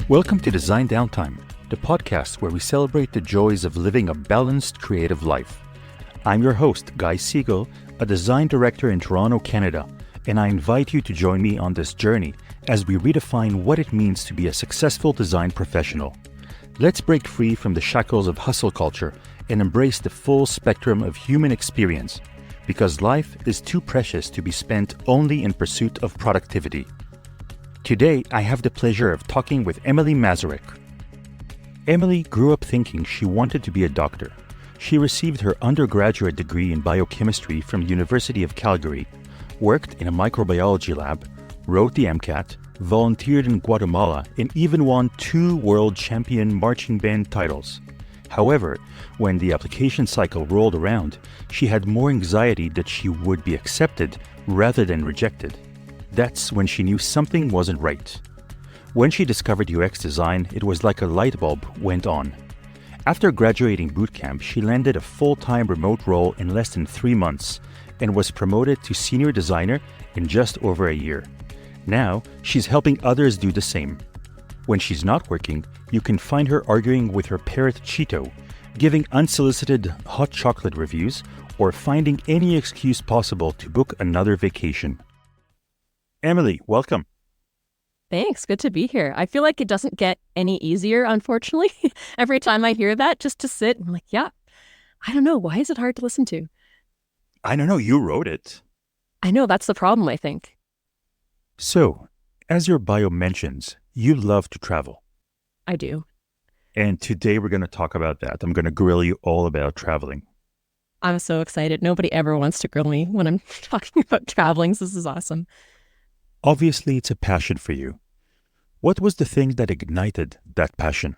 Welcome to Design Downtime, the podcast where we celebrate the joys of living a balanced, creative life. I'm your host, Guy Siegel, a design director in Toronto, Canada, and I invite you to join me on this journey as we redefine what it means to be a successful design professional. Let's break free from the shackles of hustle culture and embrace the full spectrum of human experience, because life is too precious to be spent only in pursuit of productivity. Today, I have the pleasure of talking with Emilie Mazurek. Emilie grew up thinking she wanted to be a doctor. She received her undergraduate degree in biochemistry from University of Calgary, worked in a microbiology lab, wrote the MCAT, volunteered in Guatemala, and even won 2 world champion marching band titles. However, when the application cycle rolled around, she had more anxiety that she would be accepted rather than rejected. That's when she knew something wasn't right. When she discovered UX design, it was like a light bulb went on. After graduating bootcamp, she landed a full-time remote role in less than 3 months and was promoted to senior designer in just over a year. Now, she's helping others do the same. When she's not working, you can find her arguing with her parrot Cheeto, giving unsolicited hot chocolate reviews, or finding any excuse possible to book another vacation. Emilie, welcome. Thanks. Good to be here. I feel like it doesn't get any easier, unfortunately. Every time I hear that, just to sit, I'm like, yeah, I don't know. Why is it hard to listen to? I don't know, you wrote it. I know, that's the problem, I think. So, as your bio mentions, you love to travel. I do. And today we're going to talk about that. I'm going to grill you all about traveling. I'm so excited. Nobody ever wants to grill me when I'm talking about traveling. So this is awesome. Obviously, it's a passion for you. What was the thing that ignited that passion?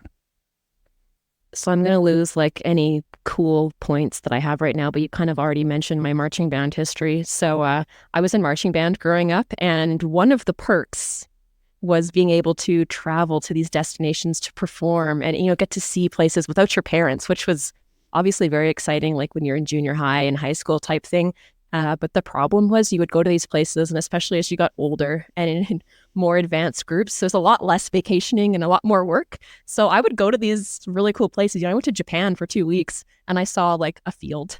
So I'm going to lose like any cool points that I have right now, but you kind of already mentioned my marching band history. So I was in marching band growing up, and one of the perks was being able to travel to these destinations to perform and, get to see places without your parents, which was obviously very exciting, like when you're in junior high and high school type thing. But the problem was you would go to these places, and especially as you got older and in more advanced groups, there's a lot less vacationing and a lot more work. So I would go to these really cool places. I went to Japan for 2 weeks and I saw like a field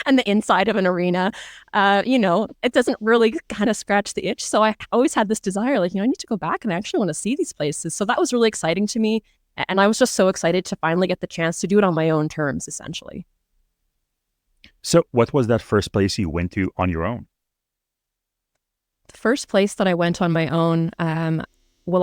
and the inside of an arena. It doesn't really kind of scratch the itch. So I always had this desire, like, I need to go back and I actually want to see these places. So that was really exciting to me. And I was just so excited to finally get the chance to do it on my own terms, essentially. So what was that first place you went to on your own? The first place that I went on my own, I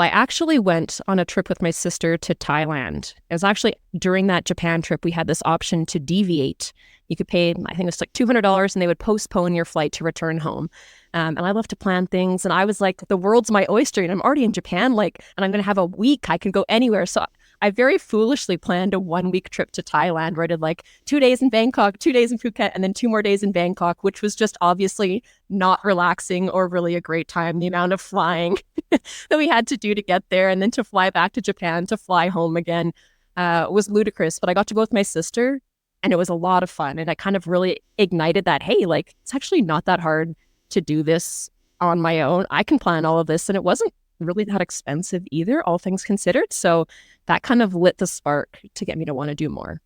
actually went on a trip with my sister to Thailand. It was actually during that Japan trip, we had this option to deviate. You could pay, I think it was like $200, and they would postpone your flight to return home. And I love to plan things. And I was like, the world's my oyster, and I'm already in Japan, and I'm going to have a week. I can go anywhere. So I very foolishly planned a 1-week trip to Thailand where I did 2 days in Bangkok, 2 days in Phuket, and then 2 more days in Bangkok, which was just obviously not relaxing or really a great time. The amount of flying that we had to do to get there, and then to fly back to Japan, to fly home again, was ludicrous. But I got to go with my sister, and it was a lot of fun. And I kind of really ignited that, hey, it's actually not that hard to do this on my own. I can plan all of this, and it wasn't really that expensive either, all things considered. So that kind of lit the spark to get me to want to do more.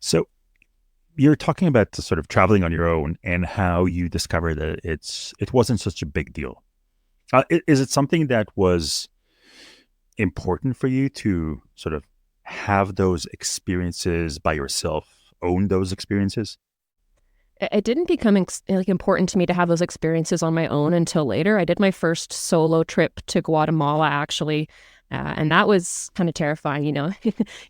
So you're talking about the sort of traveling on your own and how you discovered that it wasn't such a big deal. Is it something that was important for you to sort of have those experiences by yourself, own those experiences? It didn't become important to me to have those experiences on my own until later. I did my first solo trip to Guatemala, actually, and that was kind of terrifying.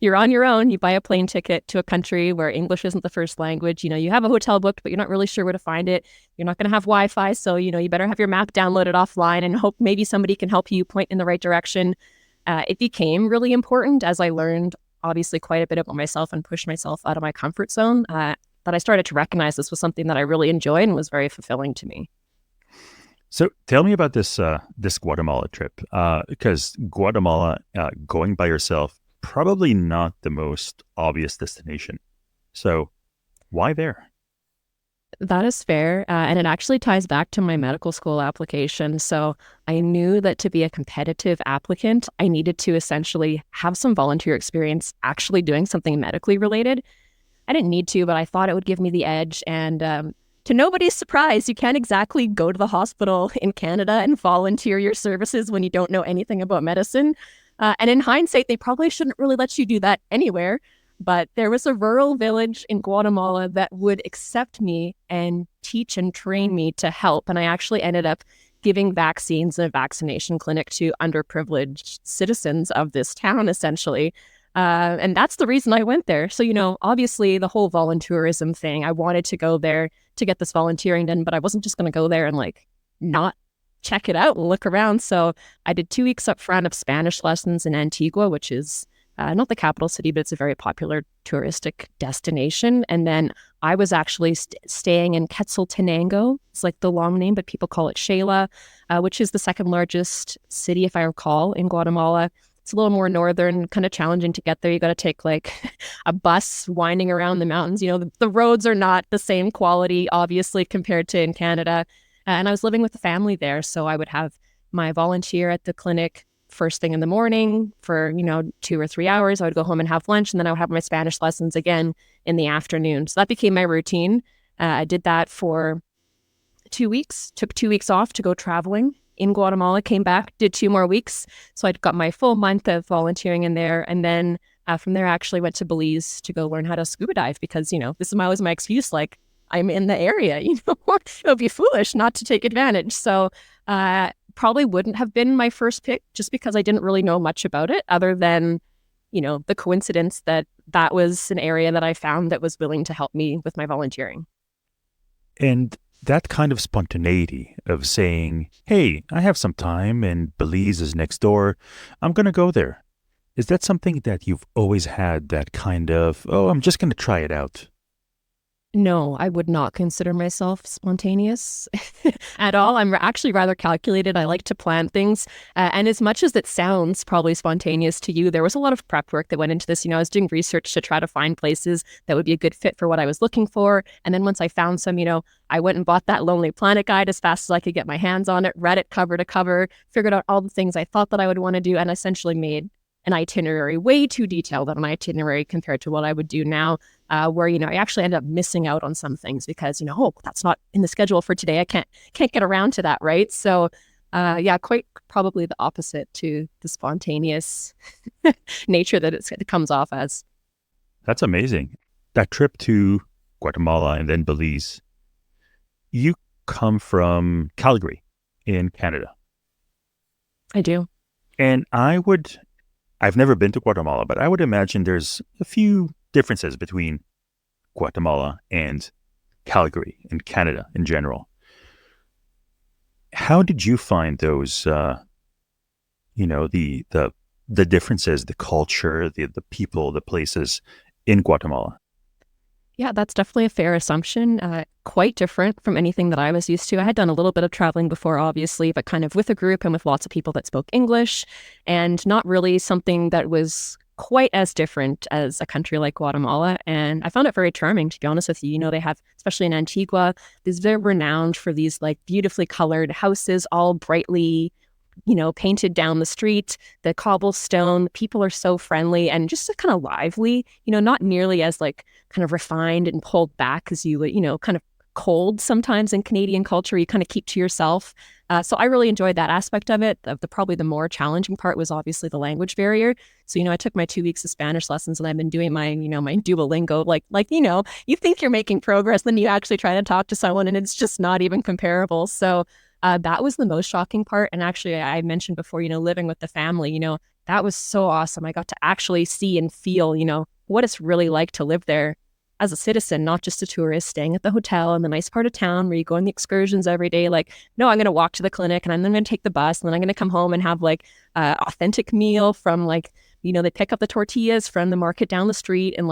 You're on your own. You buy a plane ticket to a country where English isn't the first language. You have a hotel booked, but you're not really sure where to find it. You're not going to have Wi-Fi, so you better have your map downloaded offline and hope maybe somebody can help you point in the right direction. It became really important as I learned, obviously, quite a bit about myself and pushed myself out of my comfort zone. That I started to recognize this was something that I really enjoyed and was very fulfilling to me. So tell me about this Guatemala trip, because Guatemala, going by yourself, probably not the most obvious destination. So why there? That is fair. And it actually ties back to my medical school application. So I knew that to be a competitive applicant, I needed to essentially have some volunteer experience actually doing something medically related. I didn't need to, but I thought it would give me the edge. And to nobody's surprise, you can't exactly go to the hospital in Canada and volunteer your services when you don't know anything about medicine. And in hindsight, they probably shouldn't really let you do that anywhere. But there was a rural village in Guatemala that would accept me and teach and train me to help. And I actually ended up giving vaccines in a vaccination clinic to underprivileged citizens of this town, essentially. And that's the reason I went there. So, obviously the whole volunteerism thing, I wanted to go there to get this volunteering done, but I wasn't just going to go there and not check it out and look around. So I did 2 weeks up front of Spanish lessons in Antigua, which is not the capital city, but it's a very popular touristic destination. And then I was actually staying in Quetzaltenango. It's like the long name, but people call it Shela, which is the second largest city, if I recall, in Guatemala. It's a little more northern, kind of challenging to get there. You got to take a bus winding around the mountains. The roads are not the same quality, obviously, compared to in Canada. And I was living with a family there. So I would have my volunteer at the clinic first thing in the morning for, 2 or 3 hours. I would go home and have lunch, and then I would have my Spanish lessons again in the afternoon. So that became my routine. I did that for 2 weeks, took 2 weeks off to go traveling in Guatemala, came back, did 2 more weeks. So I got my full month of volunteering in there. And then from there, I actually went to Belize to go learn how to scuba dive because, this is always my excuse. I'm in the area, it would be foolish not to take advantage. So probably wouldn't have been my first pick just because I didn't really know much about it other than, the coincidence that that was an area that I found that was willing to help me with my volunteering. And that kind of spontaneity of saying, hey, I have some time and Belize is next door, I'm going to go there. Is that something that you've always had, that kind of, I'm just going to try it out? No, I would not consider myself spontaneous at all. I'm actually rather calculated. I like to plan things. And as much as it sounds probably spontaneous to you, there was a lot of prep work that went into this. I was doing research to try to find places that would be a good fit for what I was looking for. And then once I found some, I went and bought that Lonely Planet guide as fast as I could get my hands on it, read it cover to cover, figured out all the things I thought that I would want to do, and essentially made an itinerary way too detailed on an itinerary compared to what I would do now, where, I actually ended up missing out on some things because, that's not in the schedule for today. I can't get around to that, right? So, quite probably the opposite to the spontaneous nature that it comes off as. That's amazing. That trip to Guatemala and then Belize, you come from Calgary in Canada. I do. And I've never been to Guatemala, but I would imagine there's a few differences between Guatemala and Calgary and Canada in general. How did you find those, the differences, the culture, the people, the places in Guatemala? Yeah, that's definitely a fair assumption. Quite different from anything that I was used to. I had done a little bit of traveling before, obviously, but kind of with a group and with lots of people that spoke English, and not really something that was quite as different as a country like Guatemala. And I found it very charming, to be honest with you. They have, especially in Antigua, they're renowned for these beautifully colored houses, all brightly painted down the street, the cobblestone. People are so friendly and just kind of lively, not nearly as kind of refined and pulled back as you, kind of cold sometimes in Canadian culture. You kind of keep to yourself. So I really enjoyed that aspect of it. Probably the more challenging part was obviously the language barrier. So, I took my 2 weeks of Spanish lessons and I've been doing my, my Duolingo, you think you're making progress, then you actually try to talk to someone and it's just not even comparable. So that was the most shocking part. And actually, I mentioned before, living with the family, that was so awesome. I got to actually see and feel, what it's really like to live there as a citizen, not just a tourist staying at the hotel in the nice part of town where you go on the excursions every day. No, I'm going to walk to the clinic and then I'm going to take the bus and then I'm going to come home and have authentic meal from they pick up the tortillas from the market down the street. And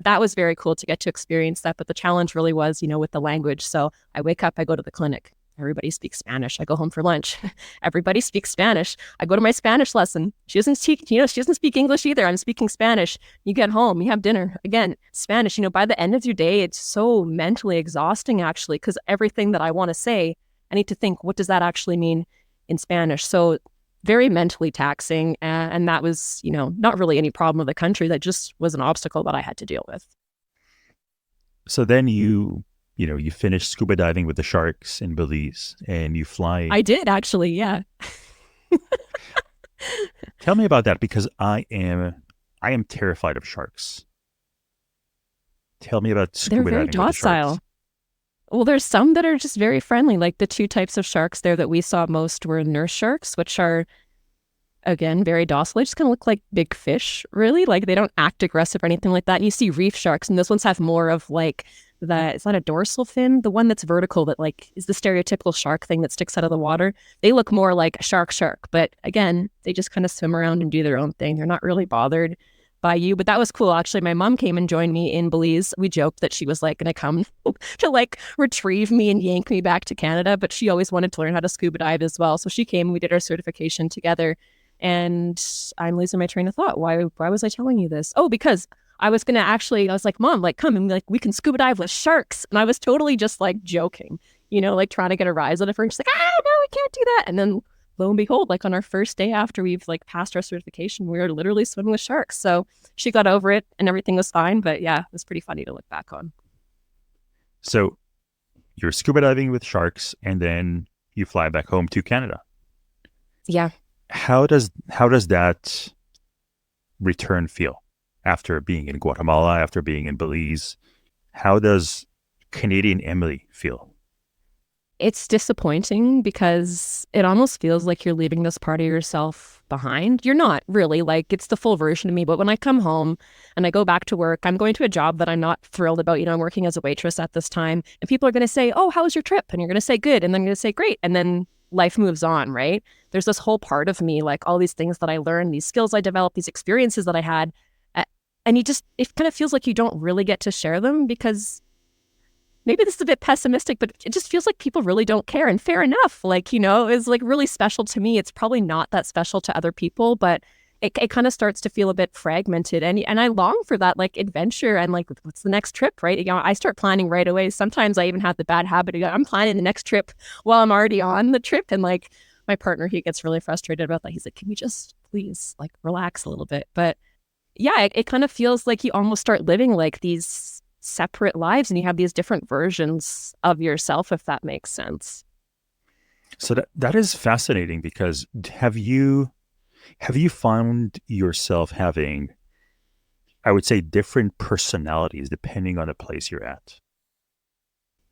that was very cool to get to experience that. But the challenge really was, with the language. So I wake up, I go to the clinic. Everybody speaks Spanish. I go home for lunch. Everybody speaks Spanish. I go to my Spanish lesson. She doesn't speak, she doesn't speak English either. I'm speaking Spanish. You get home, you have dinner. Again, Spanish. By the end of your day, it's so mentally exhausting, actually, because everything that I want to say, I need to think, what does that actually mean in Spanish? So very mentally taxing. And that was, not really any problem of the country. That just was an obstacle that I had to deal with. So then you finish scuba diving with the sharks in Belize and you fly. I did actually, yeah. Tell me about that, because I am terrified of sharks. Tell me about scuba diving with the sharks. They're very docile. Well, there's some that are just very friendly. Like the two types of sharks there that we saw most were nurse sharks, which are, again, very docile. They just kind of look like big fish, really. Like they don't act aggressive or anything like that. And you see reef sharks, and those ones have more of like is that a dorsal fin? The one that's vertical that like is the stereotypical shark thing that sticks out of the water. They look more like a shark. But again, they just kind of swim around and do their own thing. They're not really bothered by you. But that was cool. Actually, my mom came and joined me in Belize. We joked that she was like going to come to like retrieve me and yank me back to Canada. But she always wanted to learn how to scuba dive as well. So she came and we did our certification together. And I'm losing my train of thought. Why was I telling you this? Oh, because I was like, Mom, like, come and like, we can scuba dive with sharks. And I was totally just like joking, like trying to get a rise out of her. And she's like, no, we can't do that. And then lo and behold, like on our first day after we've like passed our certification, we were literally swimming with sharks. So she got over it and everything was fine. But yeah, it was pretty funny to look back on. So you're scuba diving with sharks and then you fly back home to Canada. Yeah. How does that return feel after being in Guatemala, after being in Belize? How does Canadian Emilie feel? It's disappointing because it almost feels like you're leaving this part of yourself behind. You're not really, like it's the full version of me. But when I come home and I go back to work, I'm going to a job that I'm not thrilled about. I'm working as a waitress at this time, and people are going to say, "Oh, how was your trip?" And you're going to say, "Good." And then I'm going to say, "Great." And then life moves on, right? There's this whole part of me, like all these things that I learned, these skills I developed, these experiences that I had. And it kind of feels like you don't really get to share them because maybe this is a bit pessimistic, but it just feels like people really don't care. And fair enough, like, it's like really special to me. It's probably not that special to other people, but it kind of starts to feel a bit fragmented. And I long for that like adventure and like, what's the next trip, right? I start planning right away. Sometimes I even have the bad habit of I'm planning the next trip while I'm already on the trip. And like my partner, he gets really frustrated about that. He's like, can we just please like relax a little bit? But yeah, it kind of feels like you almost start living like these separate lives and you have these different versions of yourself, if that makes sense. So that is fascinating, because have you found yourself having, I would say, different personalities depending on the place you're at?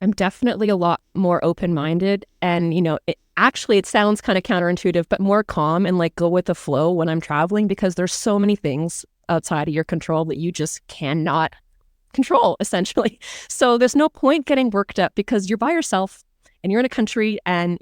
I'm definitely a lot more open-minded, and it sounds kind of counterintuitive, but more calm and like go with the flow when I'm traveling, because there's so many things outside of your control that you just cannot control, essentially. So there's no point getting worked up because you're by yourself and you're in a country and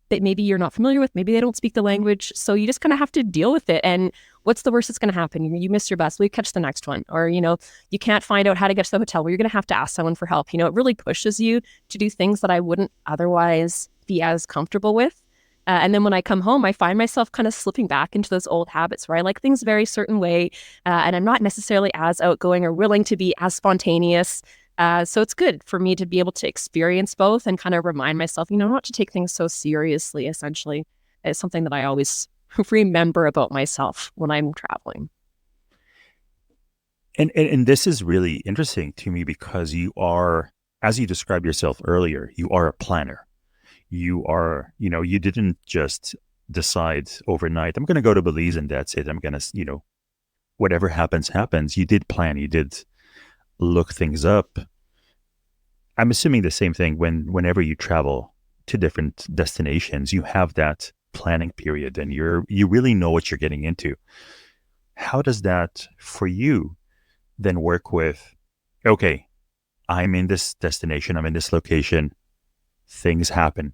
that maybe you're not familiar with, maybe they don't speak the language, so you just kind of have to deal with it. And what's the worst that's going to happen? You miss your bus, well, you catch the next one. Or you can't find out how to get to the hotel, where you're going to have to ask someone for help. It really pushes you to do things that I wouldn't otherwise be as comfortable with. And then when I come home, I find myself kind of slipping back into those old habits where I like things a very certain way, and I'm not necessarily as outgoing or willing to be as spontaneous. So it's good for me to be able to experience both and kind of remind myself, not to take things so seriously, essentially. It's something that I always remember about myself when I'm traveling. And this is really interesting to me because you are, as you described yourself earlier, you are a planner. You are, you didn't just decide overnight, I'm going to go to Belize and that's it. I'm going to, whatever happens, happens. You did plan, you did look things up. I'm assuming the same thing whenever you travel to different destinations, you have that planning period and you really know what you're getting into. How does that for you then work with, okay, I'm in this destination, I'm in this location, things happen.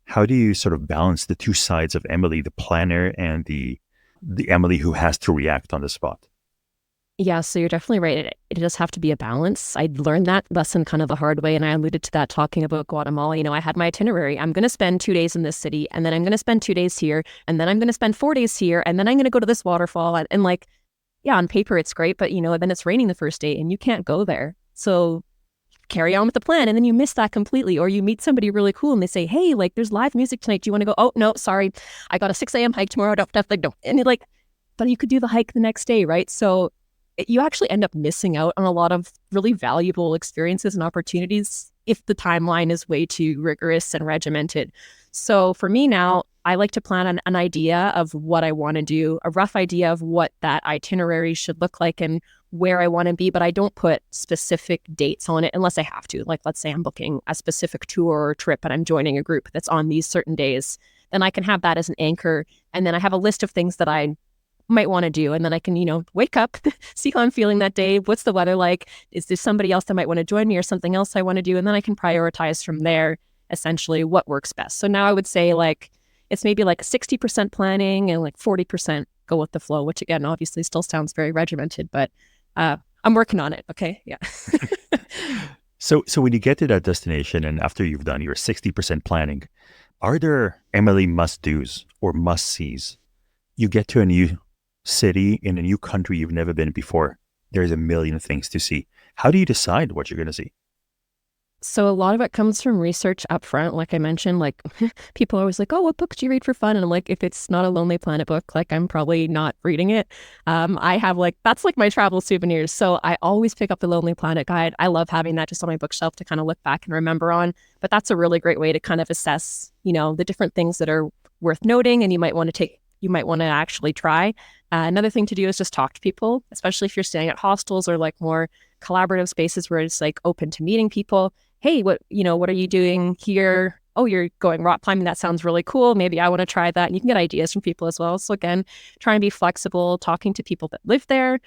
How do you sort of balance the two sides of Emilie, the planner and the Emilie who has to react on the spot? Yeah, so you're definitely right. It does have to be a balance. I learned that lesson kind of the hard way, and I alluded to that talking about Guatemala. I had my itinerary. I'm going to spend 2 days in this city, and then I'm going to spend 2 days here, and then I'm going to spend 4 days here, and then I'm going to go to this waterfall. And like, yeah, on paper it's great, but then it's raining the first day and you can't go there. So carry on with the plan, and then you miss that completely, or you meet somebody really cool and they say, hey, like there's live music tonight. Do you want to go? Oh, no, sorry. I got a 6 a.m. hike tomorrow. Don't, like, no. And you're like, but you could do the hike the next day, right? So you actually end up missing out on a lot of really valuable experiences and opportunities if the timeline is way too rigorous and regimented. So for me now, I like to plan an idea of what I want to do, a rough idea of what that itinerary should look like and where I want to be, but I don't put specific dates on it unless I have to. Like, let's say I'm booking a specific tour or trip and I'm joining a group that's on these certain days, then I can have that as an anchor. And then I have a list of things that I might want to do. And then I can, wake up, see how I'm feeling that day. What's the weather like? Is there somebody else that might want to join me or something else I want to do? And then I can prioritize from there, essentially, what works best. So now I would say it's maybe like 60% planning and like 40% go with the flow, which again, obviously still sounds very regimented, but I'm working on it. Okay. Yeah. So when you get to that destination and after you've done your 60% planning, are there Emilie must-dos or must-sees? You get to a new city in a new country you've never been before. There's a million things to see. How do you decide what you're going to see? So a lot of it comes from research up front. Like I mentioned, like people are always like, oh, what books do you read for fun? And I'm like, if it's not a Lonely Planet book, like I'm probably not reading it. I have that's like my travel souvenirs. So I always pick up the Lonely Planet guide. I love having that just on my bookshelf to kind of look back and remember on. But that's a really great way to kind of assess, the different things that are worth noting and you might want to actually try. Another thing to do is just talk to people, especially if you're staying at hostels or like more collaborative spaces where it's like open to meeting people. Hey, what are you doing here? Oh, you're going rock climbing. That sounds really cool. Maybe I want to try that. And you can get ideas from people as well. So again, try and be flexible, talking to people that live there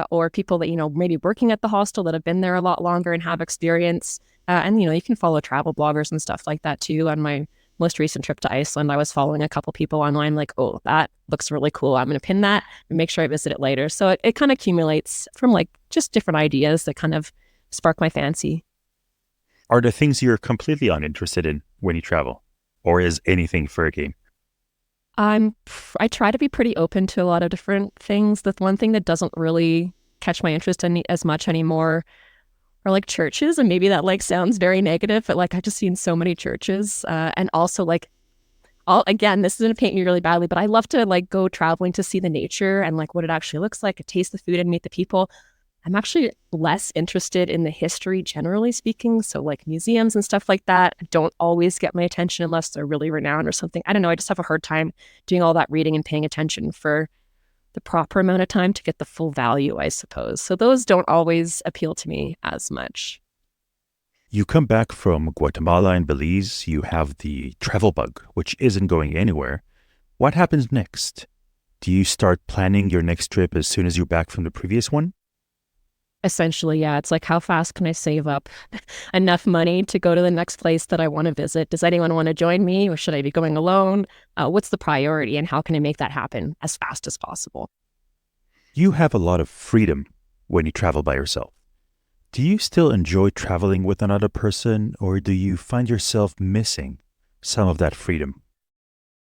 or people that, maybe working at the hostel that have been there a lot longer and have experience. And, you can follow travel bloggers and stuff like that too. On my most recent trip to Iceland, I was following a couple people online like, oh, that looks really cool. I'm going to pin that and make sure I visit it later. So it kind of accumulates from like just different ideas that kind of spark my fancy. Are there things you're completely uninterested in when you travel? Or is anything fair game? I try to be pretty open to a lot of different things. The one thing that doesn't really catch my interest as much anymore are like churches. And maybe that like sounds very negative, but like I've just seen so many churches. And also like, again, this is going to paint me really badly, but I love to like go traveling to see the nature and like what it actually looks like, to taste the food and meet the people. I'm actually less interested in the history, generally speaking. So like museums and stuff like that don't always get my attention unless they're really renowned or something. I don't know. I just have a hard time doing all that reading and paying attention for the proper amount of time to get the full value, I suppose. So those don't always appeal to me as much. You come back from Guatemala and Belize, you have the travel bug, which isn't going anywhere. What happens next? Do you start planning your next trip as soon as you're back from the previous one? Essentially, yeah. It's like, how fast can I save up enough money to go to the next place that I want to visit? Does anyone want to join me or should I be going alone? What's the priority and how can I make that happen as fast as possible? You have a lot of freedom when you travel by yourself. Do you still enjoy traveling with another person or do you find yourself missing some of that freedom?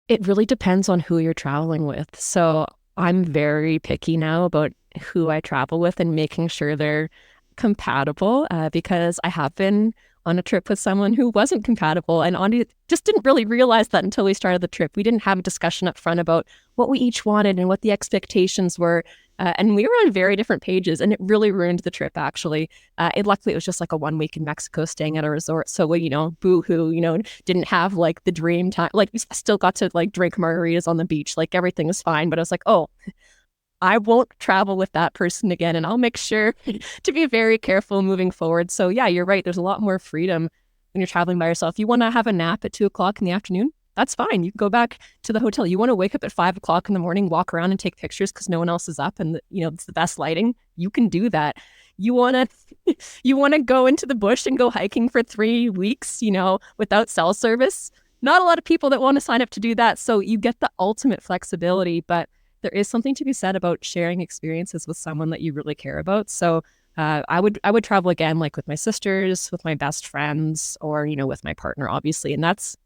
It really depends on who you're traveling with. So I'm very picky now about who I travel with and making sure they're compatible because I have been on a trip with someone who wasn't compatible and just didn't really realize that until we started the trip. We didn't have a discussion up front about what we each wanted and what the expectations were. And we were on very different pages and it really ruined the trip, actually. Luckily, it was just like a 1 week in Mexico staying at a resort. So, boo-hoo, didn't have like the dream time. Like we still got to like drink margaritas on the beach. Like everything was fine. But I was like, oh, I won't travel with that person again. And I'll make sure to be very careful moving forward. So yeah, you're right. There's a lot more freedom when you're traveling by yourself. You want to have a nap at 2:00 in the afternoon? That's fine. You can go back to the hotel. You want to wake up at 5:00 in the morning, walk around and take pictures because no one else is up and it's the best lighting. You can do that. You want to go into the bush and go hiking for 3 weeks, without cell service. Not a lot of people that want to sign up to do that. So you get the ultimate flexibility, but there is something to be said about sharing experiences with someone that you really care about. So I would travel again, like with my sisters, with my best friends, or, with my partner, obviously. And that's,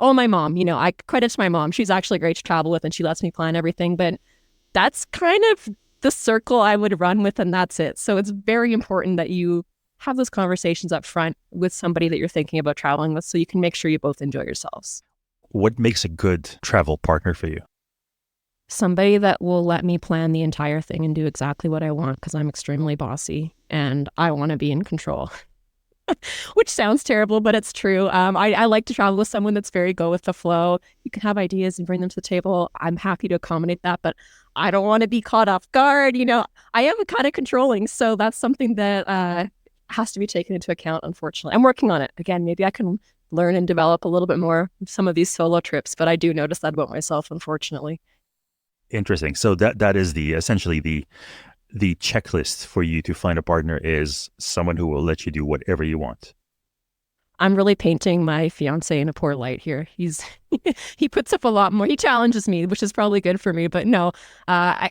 my mom, I credit to my mom. She's actually great to travel with and she lets me plan everything. But that's kind of the circle I would run with, and that's it. So it's very important that you have those conversations up front with somebody that you're thinking about traveling with so you can make sure you both enjoy yourselves. What makes a good travel partner for you? Somebody that will let me plan the entire thing and do exactly what I want, because I'm extremely bossy and I want to be in control. Which sounds terrible, but it's true. I like to travel with someone that's very go with the flow. You can have ideas and bring them to the table. I'm happy to accommodate that, but I don't want to be caught off guard. I am kind of controlling. So that's something that has to be taken into account, unfortunately. I'm working on it. Again, maybe I can learn and develop a little bit more some of these solo trips, but I do notice that about myself, unfortunately. Interesting. So that is essentially the checklist for you to find a partner is someone who will let you do whatever you want. I'm really painting my fiance in a poor light here. He puts up a lot more. He challenges me, which is probably good for me. But no, I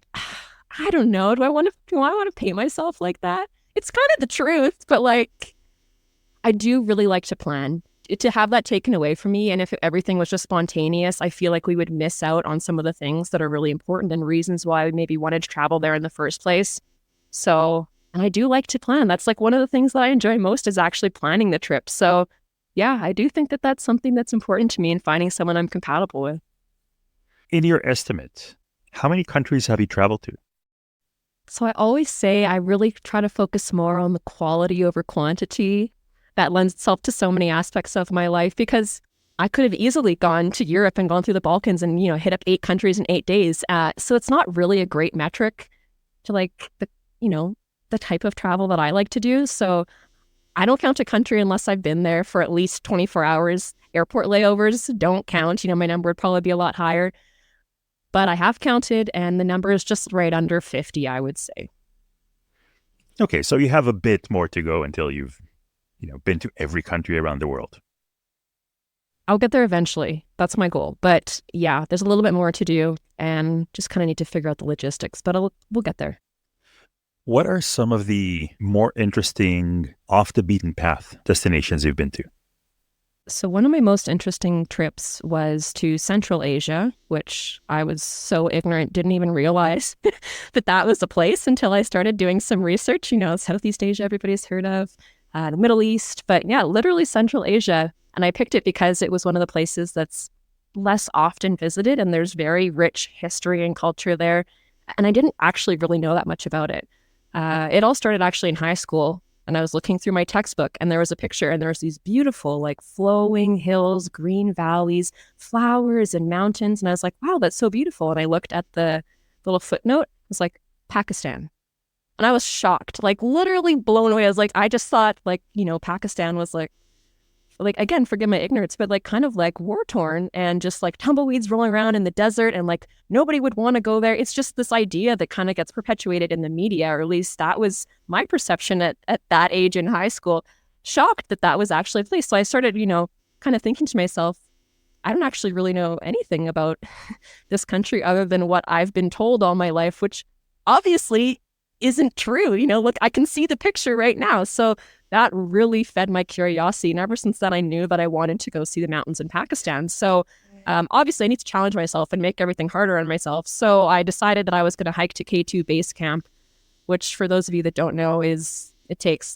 don't know. Do I want to paint myself like that? It's kind of the truth, but I do really like to plan. To have that taken away from me, and if everything was just spontaneous, I feel like we would miss out on some of the things that are really important and reasons why we maybe wanted to travel there in the first place. So, and I do like to plan. That's one of the things that I enjoy most is actually planning the trip. So yeah, I do think that that's something that's important to me in finding someone I'm compatible with. In your estimate, how many countries have you traveled to? So I always say I really try to focus more on the quality over quantity. That lends itself to so many aspects of my life, because I could have easily gone to Europe and gone through the Balkans and, hit up 8 countries in 8 days. So it's not really a great metric to the type of travel that I like to do. So I don't count a country unless I've been there for at least 24 hours. Airport layovers don't count. My number would probably be a lot higher. But I have counted, and the number is just right under 50, I would say. Okay, so you have a bit more to go until you've been to every country around the world. I'll get there eventually. That's my goal. But yeah, there's a little bit more to do and just kind of need to figure out the logistics, but we'll get there. What are some of the more interesting off the beaten path destinations you've been to? So one of my most interesting trips was to Central Asia, which I was so ignorant, didn't even realize that was a place until I started doing some research. Southeast Asia, everybody's heard of. The Middle East, but yeah, literally Central Asia. And I picked it because it was one of the places that's less often visited, and there's very rich history and culture there. And I didn't actually really know that much about it. It all started actually in high school, and I was looking through my textbook, and there was a picture, and there was these beautiful, flowing hills, green valleys, flowers and mountains. And I was like, wow, that's so beautiful. And I looked at the little footnote. It was like, Pakistan. And I was shocked, literally blown away. I was like, I just thought Pakistan was again, forgive my ignorance, but kind of war-torn and just tumbleweeds rolling around in the desert, and nobody would want to go there. It's just this idea that kind of gets perpetuated in the media, or at least that was my perception at that age in high school. Shocked that was actually a place. So I started, kind of thinking to myself, I don't actually really know anything about this country other than what I've been told all my life, which obviously isn't true. Look, I can see the picture right now. So that really fed my curiosity. And ever since then, I knew that I wanted to go see the mountains in Pakistan. So obviously, I need to challenge myself and make everything harder on myself. So I decided that I was going to hike to K2 base camp, which for those of you that don't know it takes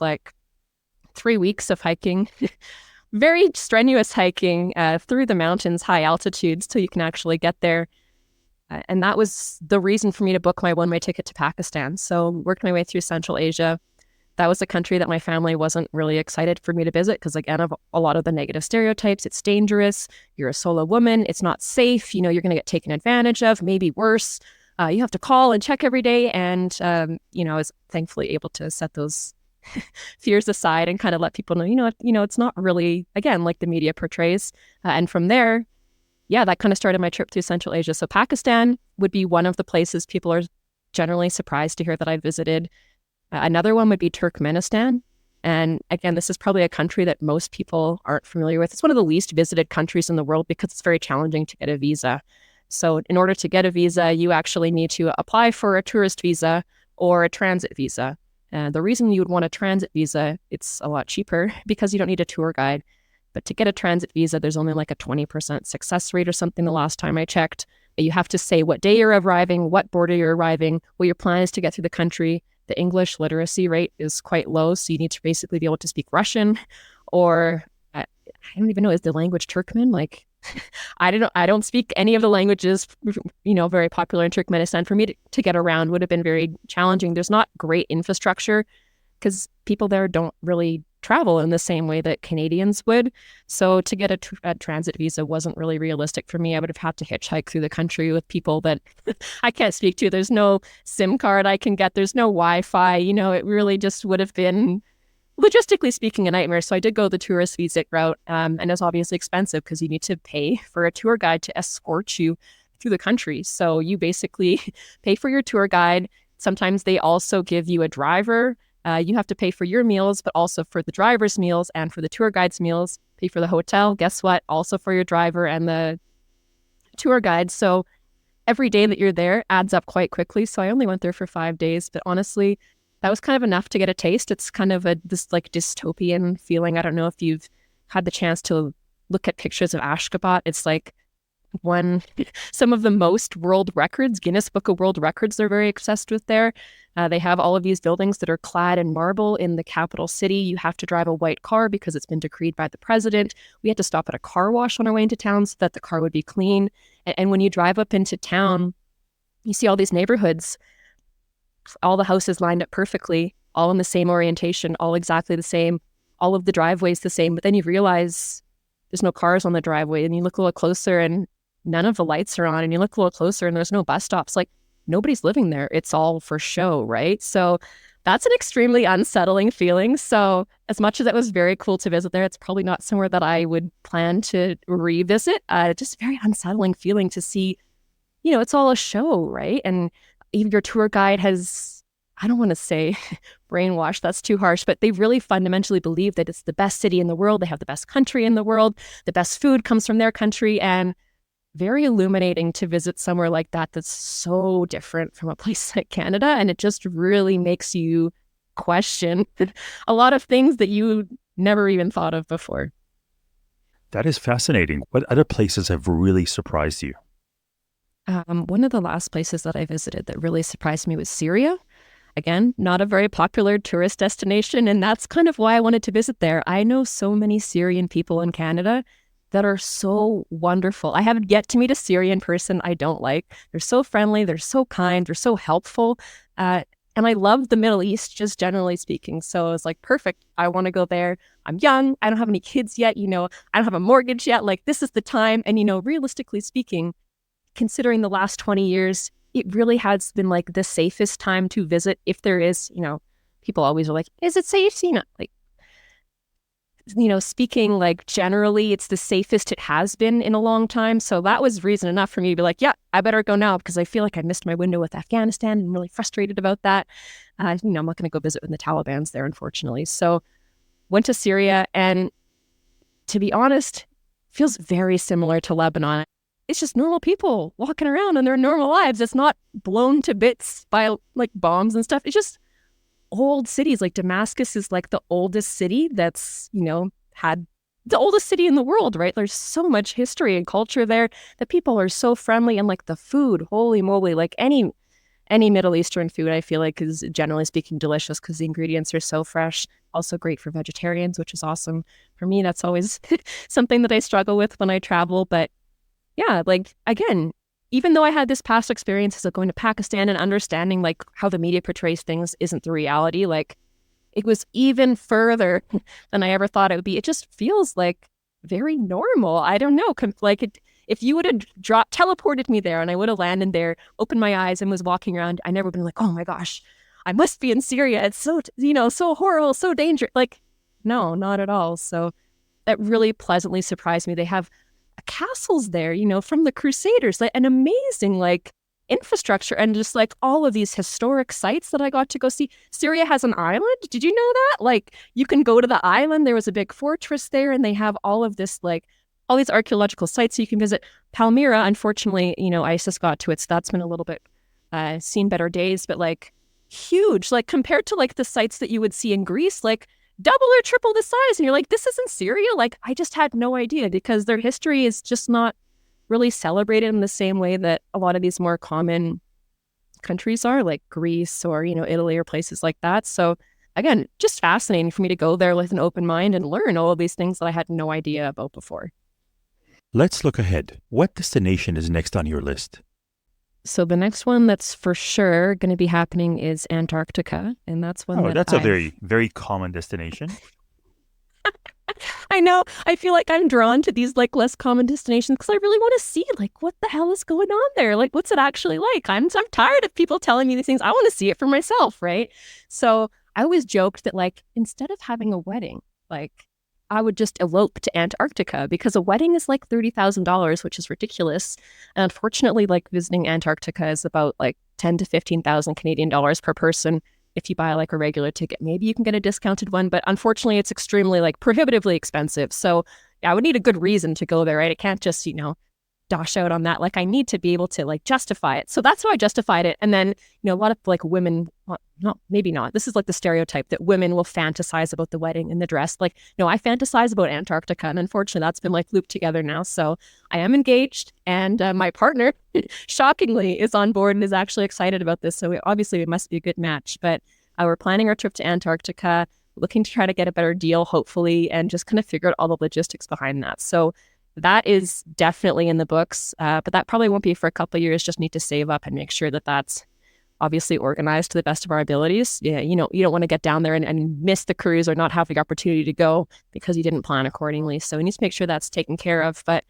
3 weeks of hiking, very strenuous hiking through the mountains, high altitudes, till you can actually get there. And that was the reason for me to book my one-way ticket to Pakistan. So worked my way through Central Asia. That was a country that my family wasn't really excited for me to visit because, again, of a lot of the negative stereotypes. It's dangerous. You're a solo woman. It's not safe. You're going to get taken advantage of, maybe worse. You have to call and check every day. And, I was thankfully able to set those fears aside and kind of let people know, it's not really, again, like the media portrays. And from there, yeah, that kind of started my trip through Central Asia. So Pakistan would be one of the places people are generally surprised to hear that I visited. Another one would be Turkmenistan. And again, this is probably a country that most people aren't familiar with. It's one of the least visited countries in the world because it's very challenging to get a visa. So in order to get a visa, you actually need to apply for a tourist visa or a transit visa. And the reason you would want a transit visa, it's a lot cheaper because you don't need a tour guide. But to get a transit visa, there's only like a 20% success rate or something the last time I checked. You have to say what day you're arriving, what border you're arriving, what your plan is to get through the country. The English literacy rate is quite low, so you need to basically be able to speak Russian, or I don't even know, is the language Turkmen? Like, I don't speak any of the languages, very popular in Turkmenistan. For me to get around would have been very challenging. There's not great infrastructure because people there don't really travel in the same way that Canadians would. So to get a transit visa wasn't really realistic for me. I would have had to hitchhike through the country with people that I can't speak to. There's no SIM card I can get. There's no Wi-Fi. It really just would have been, logistically speaking, a nightmare. So I did go the tourist visa route, and it's obviously expensive because you need to pay for a tour guide to escort you through the country. So you basically pay for your tour guide. Sometimes they also give you a driver. You have to pay for your meals, but also for the driver's meals and for the tour guide's meals. Pay for the hotel. Guess what? Also for your driver and the tour guide. So every day that you're there adds up quite quickly. So I only went there for 5 days, but honestly, that was kind of enough to get a taste. It's kind of this like dystopian feeling. I don't know if you've had the chance to look at pictures of Ashgabat. It's like some of the most world records, Guinness Book of World Records, they're very obsessed with there. They have all of these buildings that are clad in marble in the capital city. You have to drive a white car because it's been decreed by the president. We had to stop at a car wash on our way into town so that the car would be clean. And when you drive up into town, you see all these neighborhoods, all the houses lined up perfectly, all in the same orientation, all exactly the same, all of the driveways the same. But then you realize there's no cars on the driveway, and you look a little closer and none of the lights are on, and you look a little closer and there's no bus stops. Like, nobody's living there. It's all for show, right? So that's an extremely unsettling feeling. So as much as it was very cool to visit there, it's probably not somewhere that I would plan to revisit. Just very unsettling feeling to see, it's all a show, right? And even your tour guide has, I don't want to say brainwashed, that's too harsh, but they really fundamentally believe that it's the best city in the world. They have the best country in the world. The best food comes from their country. And very illuminating to visit somewhere like that that's so different from a place like Canada. And it just really makes you question a lot of things that you never even thought of before. That is fascinating. What other places have really surprised you? One of the last places that I visited that really surprised me was Syria. Again, not a very popular tourist destination, and that's kind of why I wanted to visit there. I know so many Syrian people in Canada that are so wonderful. I haven't yet to meet a Syrian person I don't like. They're so friendly, they're so kind, they're so helpful. And I love the Middle East, just generally speaking. So I was like, perfect, I want to go there. I'm young, I don't have any kids yet, I don't have a mortgage yet. Like, this is the time. And, realistically speaking, considering the last 20 years, it really has been like the safest time to visit. If there is, people always are like, is it safe? Speaking like generally, it's the safest it has been in a long time. So that was reason enough for me to be like, yeah, I better go now because I feel like I missed my window with Afghanistan and I'm really frustrated about that. I'm not going to go visit with the Taliban's there, unfortunately. So went to Syria, and to be honest, feels very similar to Lebanon. It's just normal people walking around in their normal lives. It's not blown to bits by like bombs and stuff. It's just old cities. Like Damascus is like the oldest city that's, had the oldest city in the world, right? There's so much history and culture there. The people are so friendly, and like the food, holy moly, like any Middle Eastern food, I feel like is generally speaking delicious because the ingredients are so fresh. Also great for vegetarians, which is awesome. For me, that's always something that I struggle with when I travel. But yeah, like, again, even though I had this past experiences of going to Pakistan and understanding like how the media portrays things isn't the reality, like it was even further than I ever thought it would be. It just feels like very normal. I don't know. If you would have teleported me there and I would have landed there, opened my eyes and was walking around, I never been like, oh my gosh, I must be in Syria. It's so, so horrible, so dangerous. Like, no, not at all. So that really pleasantly surprised me. They have castles there, from the Crusaders, like an amazing like infrastructure and just like all of these historic sites that I got to go see. Syria has an island. Did you know that? Like, you can go to the island. There was a big fortress there, and they have all of this like all these archaeological sites you can visit. Palmyra, unfortunately, ISIS got to it, so that's been a little bit seen better days, but like huge, like compared to like the sites that you would see in Greece, like double or triple the size. And you're like, this isn't Syria? Like, I just had no idea, because their history is just not really celebrated in the same way that a lot of these more common countries are, like Greece or, Italy or places like that. So again, just fascinating for me to go there with an open mind and learn all of these things that I had no idea about before. Let's look ahead. What destination is next on your list? So the next one that's for sure going to be happening is Antarctica. And that's one that's a very, very common destination. I know. I feel like I'm drawn to these like less common destinations because I really want to see like what the hell is going on there? Like, what's it actually like? I'm tired of people telling me these things. I want to see it for myself, right? So I always joked that like instead of having a wedding, like I would just elope to Antarctica, because a wedding is like $30,000, which is ridiculous. And unfortunately, like visiting Antarctica is about like 10 to 15,000 Canadian dollars per person. If you buy like a regular ticket, maybe you can get a discounted one, but unfortunately it's extremely like prohibitively expensive. So yeah, I would need a good reason to go there, right? I can't just, dosh out on that. Like I need to be able to like justify it. So that's how I justified it. And then, a lot of like women, well, no, maybe not. This is like the stereotype that women will fantasize about the wedding and the dress. Like, no, I fantasize about Antarctica. And unfortunately that's been like looped together now. So I am engaged, and my partner shockingly is on board and is actually excited about this. So obviously it must be a good match, but we're planning our trip to Antarctica, looking to try to get a better deal, hopefully, and just kind of figure out all the logistics behind that. So that is definitely in the books, but that probably won't be for a couple of years. Just need to save up and make sure that that's obviously organized to the best of our abilities. Yeah, you don't want to get down there and miss the cruise or not have the opportunity to go because you didn't plan accordingly. So we need to make sure that's taken care of. But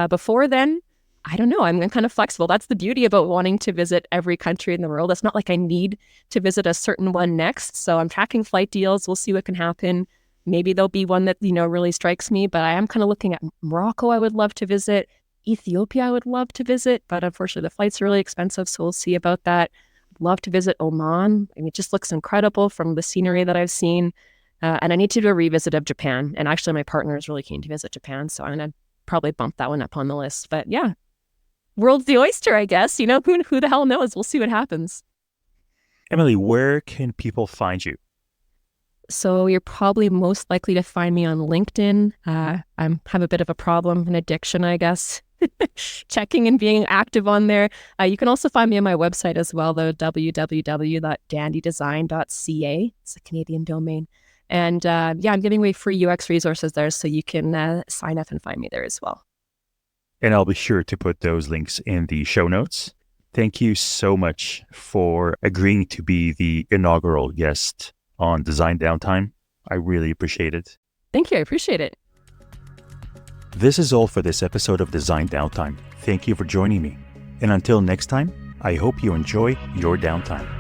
before then, I don't know. I'm kind of flexible. That's the beauty about wanting to visit every country in the world. It's not like I need to visit a certain one next. So I'm tracking flight deals. We'll see what can happen. Maybe there'll be one that, really strikes me, but I am kind of looking at Morocco. I would love to visit. Ethiopia, I would love to visit, but unfortunately the flights are really expensive. So we'll see about that. I'd love to visit Oman. I mean, it just looks incredible from the scenery that I've seen. And I need to do a revisit of Japan. And actually my partner is really keen to visit Japan. So I'm going to probably bump that one up on the list. But yeah, world's the oyster, I guess. Who the hell knows? We'll see what happens. Emilie, where can people find you? So you're probably most likely to find me on LinkedIn. I have a bit of a problem, an addiction, I guess, checking and being active on there. You can also find me on my website as well, though, www.dandydesign.ca. It's a Canadian domain. And I'm giving away free UX resources there, so you can sign up and find me there as well. And I'll be sure to put those links in the show notes. Thank you so much for agreeing to be the inaugural guest on Design Downtime. I really appreciate it. Thank you. I appreciate it. This is all for this episode of Design Downtime. Thank you for joining me. And until next time, I hope you enjoy your downtime.